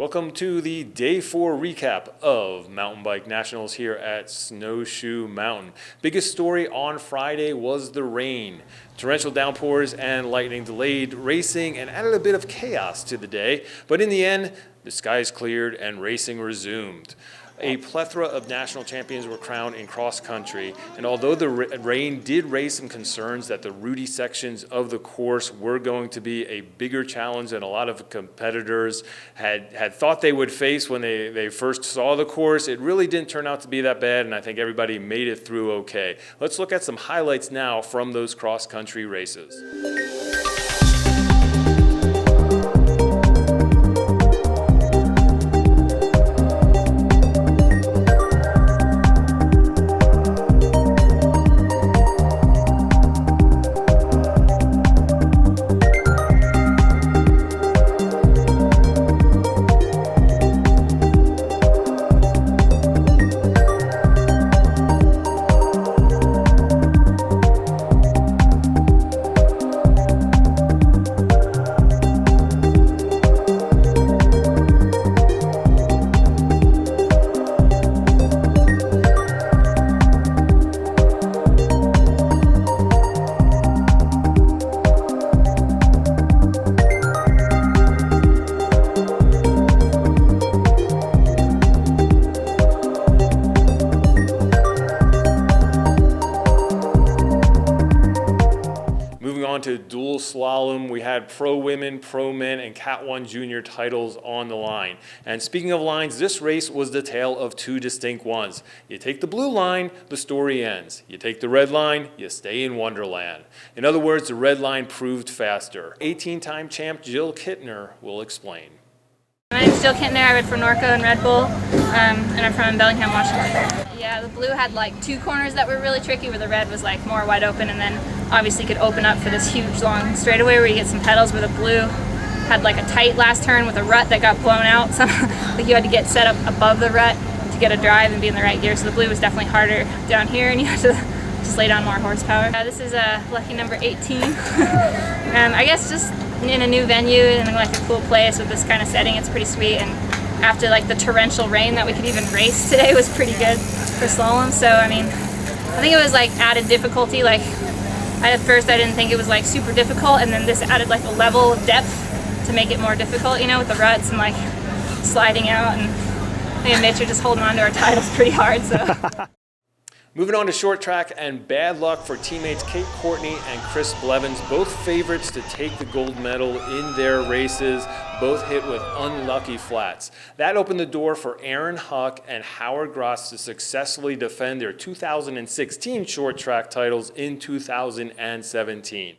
Welcome to the Day 4 recap of Mountain Bike Nationals here at Snowshoe Mountain. Biggest story on Friday was the rain. Torrential downpours and lightning delayed racing and added a bit of chaos to the day, but in the end, the skies cleared and racing resumed. A plethora of national champions were crowned in cross country, and although the rain did raise some concerns that the rooty sections of the course were going to be a bigger challenge than a lot of competitors had thought they would face when they first saw the course, it really didn't turn out to be that bad, and I think everybody made it through okay. Let's look at some highlights now from those cross country races. To dual slalom, we had pro women, pro men, and Cat 1 junior titles on the line. And speaking of lines, this race was the tale of two distinct ones. You take the blue line, the story ends. You take the red line, you stay in Wonderland. In other words, the red line proved faster. 18-time champ Jill Kittner will explain. My name is Jill Kittner. I ride for Norco and Red Bull, and I'm from Bellingham, Washington. Yeah, the blue had like two corners that were really tricky, where the red was like more wide open, and then obviously could open up for this huge long straightaway where you get some pedals, where the blue had like a tight last turn with a rut that got blown out. So like you had to get set up above the rut to get a drive and be in the right gear. So the blue was definitely harder down here, and you had to just lay down more horsepower. This is lucky number 18. I guess just in a new venue and like a cool place with this kind of setting, it's pretty sweet. And after like the torrential rain that we could even race today was pretty good for slalom. So I mean, I think it was like added difficulty. Like at first I didn't think it was like super difficult, and then this added like a level of depth to make it more difficult, you know, with the ruts and like sliding out, and me and Mitch are just holding on to our titles pretty hard. So. Moving on to short track, and bad luck for teammates Kate Courtney and Chris Blevins, both favorites to take the gold medal in their races, both hit with unlucky flats. That opened the door for Aaron Huck and Howard Gross to successfully defend their 2016 short track titles in 2017.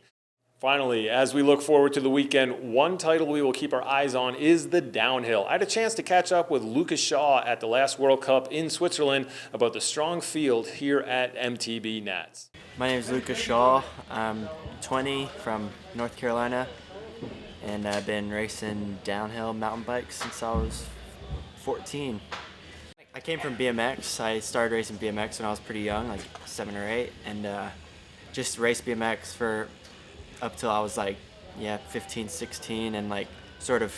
Finally, as we look forward to the weekend, one title we will keep our eyes on is the downhill. I had a chance to catch up with Lucas Shaw at the last World Cup in Switzerland about the strong field here at MTB Nats. My name is Lucas Shaw. I'm 20 from North Carolina, and I've been racing downhill mountain bikes since I was 14. I came from BMX. I started racing BMX when I was pretty young, like 7 or 8, and just raced BMX for up till I was like, 15, 16, and like sort of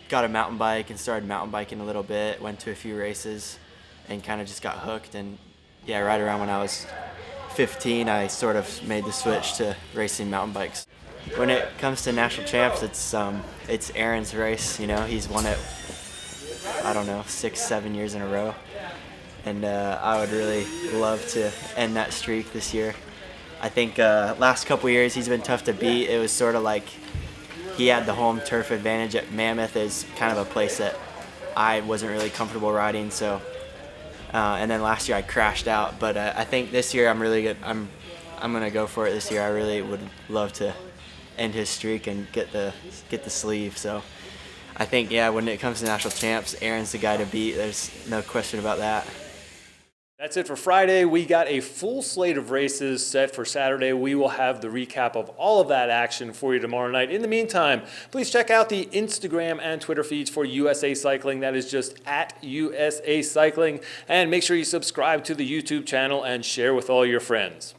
got a mountain bike and started mountain biking a little bit, went to a few races and kind of just got hooked. And yeah, right around when I was 15, I sort of made the switch to racing mountain bikes. When it comes to national champs, it's Aaron's race, you know, he's won it, I don't know, 6, 7 years in a row. And I would really love to end that streak this year. I think last couple years he's been tough to beat. It was sort of like he had the home turf advantage at Mammoth, is kind of a place that I wasn't really comfortable riding. So, and then last year I crashed out. But I think this year I'm really good. I'm gonna go for it this year. I really would love to end his streak and get the sleeve. So I think when it comes to national champs, Aaron's the guy to beat. There's no question about that. That's it for Friday. We got a full slate of races set for Saturday. We will have the recap of all of that action for you tomorrow night. In the meantime, please check out the Instagram and Twitter feeds for USA Cycling. That is just at USA Cycling. And make sure you subscribe to the YouTube channel and share with all your friends.